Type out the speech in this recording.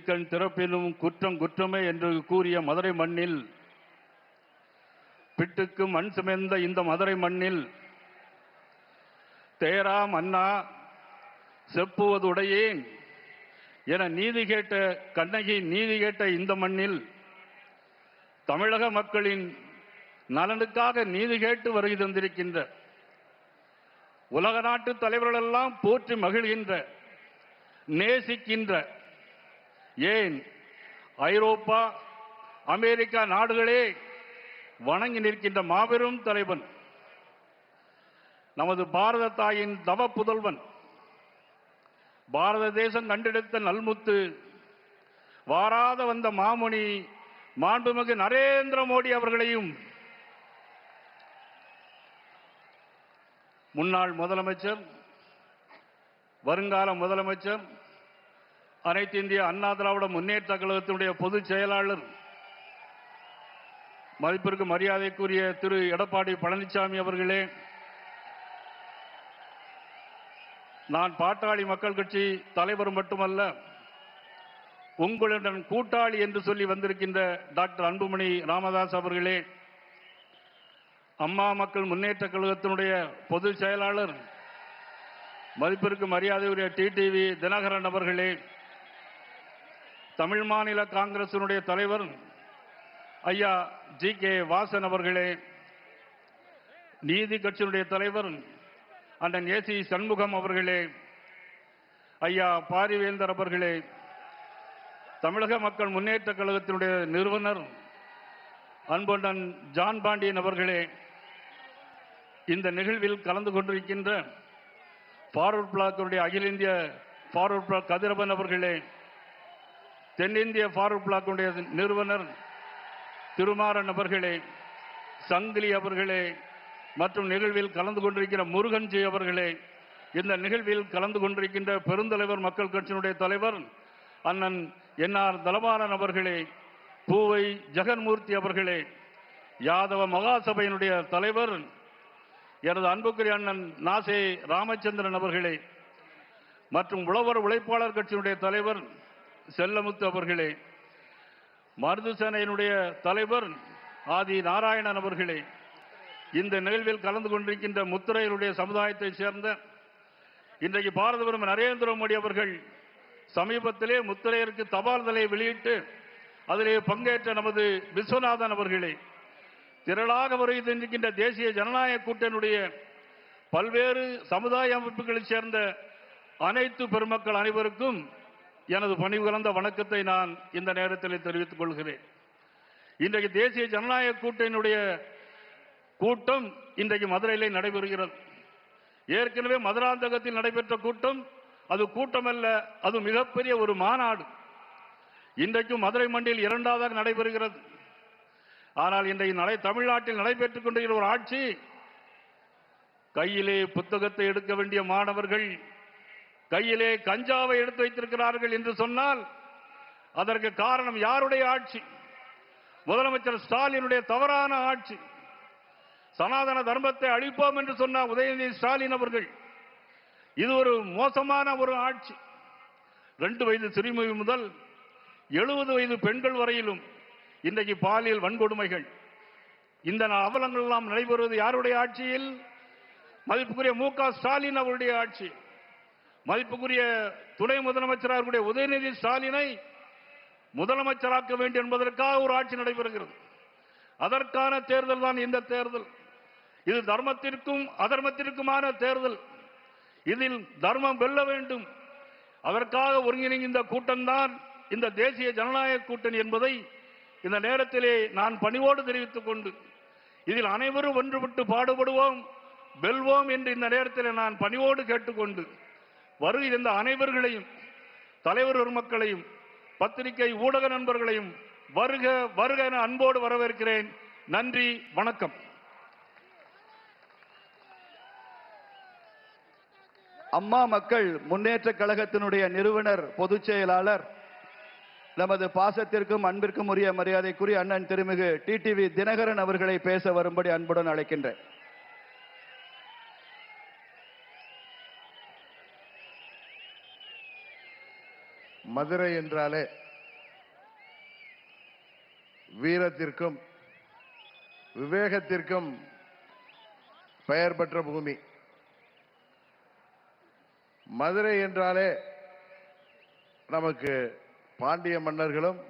கண் திறப்பினும் குற்றம் குற்றமே என்று கூறிய மதுரை மண்ணில், பிட்டுக்கு மண் சுமந்த இந்த மதுரை மண்ணில், தேரா மன்னா செப்புவதுடையேன் என நீதி கேட்ட கண்ணகி நீதி கேட்ட இந்த மண்ணில், தமிழக மக்களின் நலனுக்காக நீதி கேட்டு வருகை தந்திருக்கின்ற உலக நாட்டு தலைவர்களெல்லாம் போற்றி மகிழ்கின்ற, நேசிக்கின்ற, ஏன் ஐரோப்பா அமெரிக்கா நாடுகளே வணங்கி நிற்கின்ற மாபெரும் தலைவன், நமது பாரத தாயின் தவ புதல்வன், பாரத தேசம் கண்டெடுத்த நல்முத்து, வாராத வந்த மாமுனி மாண்புமிகு நரேந்திர மோடி அவர்களையும், முன்னாள் முதலமைச்சர், வருங்கால முதலமைச்சர், அனைத்து இந்திய அண்ணா திராவிட முன்னேற்ற கழகத்தினுடைய பொதுச் செயலாளர், மதிப்பிற்கு மரியாதைக்குரிய திரு எடப்பாடி பழனிசாமி அவர்களே, நான் பாட்டாளி மக்கள் கட்சி தலைவர் மட்டுமல்ல, உங்களுடன் கூட்டாளி என்று சொல்லி வந்திருக்கின்ற டாக்டர் அன்புமணி ராமதாஸ் அவர்களே, அம்மா மக்கள் முன்னேற்ற கழகத்தினுடைய பொதுச் செயலாளர், மதிப்பிற்கு மரியாதைக்குரிய டிடிவி தினகரன் அவர்களே, தமிழ் மாநில காங்கிரசினுடைய தலைவர் ஐயா ஜி.கே. வாசன் அவர்களே, நீதி கட்சியினுடைய தலைவர் அண்ணன் ஏ.சி. சண்முகம் அவர்களே, ஐயா பாரிவேந்தர் அவர்களே, தமிழக மக்கள் முன்னேற்ற கழகத்தினுடைய நிறுவனர் அன்பண்ணன் ஜான் பாண்டியன் அவர்களே, இந்த நிகழ்வில் கலந்து கொண்டிருக்கின்ற ஃபார்வர்ட் பிளாக்கினுடைய அகில இந்திய ஃபார்வர்ட் பிளாக் கதிரவன் அவர்களே, தென்னிந்திய ஃபார்வர்ட் பிளாக்கினுடைய நிறுவனர் திருமாறன் அவர்களே, சங்கிலி அவர்களே, மற்றும் நிகழ்வில் கலந்து கொண்டிருக்கிற முருகன்ஜி அவர்களே, இந்த நிகழ்வில் கலந்து கொண்டிருக்கின்ற பெருந்தலைவர் மக்கள் கட்சியினுடைய தலைவர் அண்ணன் என்.ஆர். தலபாலன் அவர்களே, பூவை ஜெகன்மூர்த்தி அவர்களே, யாதவ மகாசபையினுடைய தலைவர் எனது அன்புக்குரிய அண்ணன் நாசே ராமச்சந்திரன் அவர்களே, மற்றும் உழவர் உழைப்பாளர் கட்சியினுடைய தலைவர் செல்லமுத்து அவர்களே, மருது சேனையினுடைய தலைவர் ஆதி நாராயணன் அவர்களே, இந்த நிகழ்வில் கலந்து கொண்டிருக்கின்ற முத்திரையருடைய சமுதாயத்தை சேர்ந்த, இன்றைக்கு பாரத பிரதமர் நரேந்திர மோடி அவர்கள் சமீபத்திலே முத்திரையருக்கு தபால் தலை வெளியிட்டு அதிலே பங்கேற்ற நமது விஸ்வநாதன் அவர்களே, திரளாக வருகை தந்திருக்கின்ற தேசிய ஜனநாயக கூட்டணியுடைய பல்வேறு சமுதாய அமைப்புகளைச் சேர்ந்த அனைத்து பெருமக்கள் அனைவருக்கும் எனது பணிவு கலந்த வணக்கத்தை நான் இந்த நேரத்தில் தெரிவித்துக் கொள்கிறேன். இன்றைக்கு தேசிய ஜனநாயக கூட்டணியுடைய கூட்டம் இன்றைக்கு மதுரையிலே நடைபெறுகிறது. ஏற்கனவே மதுராந்தகத்தில் நடைபெற்ற கூட்டம் அது கூட்டமல்ல, அது மிகப்பெரிய ஒரு மாநாடு. இன்றைக்கும் மதுரை மண்டியில் இரண்டாவதாக நடைபெறுகிறது. ஆனால் இன்றைக்கு தமிழ்நாட்டில் நடைபெற்றுக் கொண்டிருக்கிற ஒரு ஆட்சி, கையிலே புத்தகத்தை எடுக்க வேண்டிய மாணவர்கள் கையிலே கஞ்சாவை எடுத்து வைத்திருக்கிறார்கள் என்று சொன்னால் அதற்கு காரணம் யாருடைய ஆட்சி? முதலமைச்சர் ஸ்டாலினுடைய தவறான ஆட்சி. சனாதன தர்மத்தை அழிப்போம் என்று சொன்ன உதயநிதி ஸ்டாலின் அவர்கள், இது ஒரு மோசமான ஒரு ஆட்சி. 2 வயது சிறுமி முதல் 70 வயது பெண்கள் வரையிலும் இன்றைக்கு பாலியல் வன்கொடுமைகள், இந்த அவலங்கள் எல்லாம் நடைபெறுவது யாருடைய ஆட்சியில்? மதிப்புக்குரிய மு.க. ஸ்டாலின் அவருடைய ஆட்சி. மதிப்புக்குரிய துணை முதலமைச்சராக உதயநிதி ஸ்டாலினை முதலமைச்சராக்க வேண்டும் என்பதற்காக ஒரு ஆட்சி நடைபெறுகிறது. அதற்கான தேர்தல் தான் இந்த தேர்தல். இது தர்மத்திற்கும் அதர்மத்திற்குமான தேர்தல். இதில் தர்மம் வெல்ல வேண்டும். அதற்காக ஒருங்கிணைந்த கூட்டம்தான் இந்த தேசிய ஜனநாயக கூட்டணி என்பதை இந்த நேரத்திலே நான் பணிவோடு தெரிவித்துக் கொண்டு, இதில் அனைவரும் ஒன்றுபட்டு பாடுபடுவோம், வெல்வோம் என்று இந்த நேரத்தில் நான் பணிவோடு கேட்டுக்கொண்டு, வருகை இருந்த அனைவர்களையும், தலைவர் மக்களையும், பத்திரிகை ஊடக நண்பர்களையும் வருக வருக என அன்போடு வரவேற்கிறேன். நன்றி, வணக்கம். அம்மா மக்கள் முன்னேற்ற கழகத்தினுடைய நிறுவனர் பொதுச் செயலாளர், நமது பாசத்திற்கும் அன்பிற்கும் உரிய மரியாதைக்குரிய அண்ணன் திருமிகு டிடிவி தினகரன் அவர்களை பேச வரும்படி அன்புடன் அழைக்கின்றேன். மதுரை என்றாலே வீரத்திற்கும் விவேகத்திற்கும் பெயர் பெற்ற பூமி. மதுரை என்றாலே நமக்கு பாண்டிய மன்னர்களும்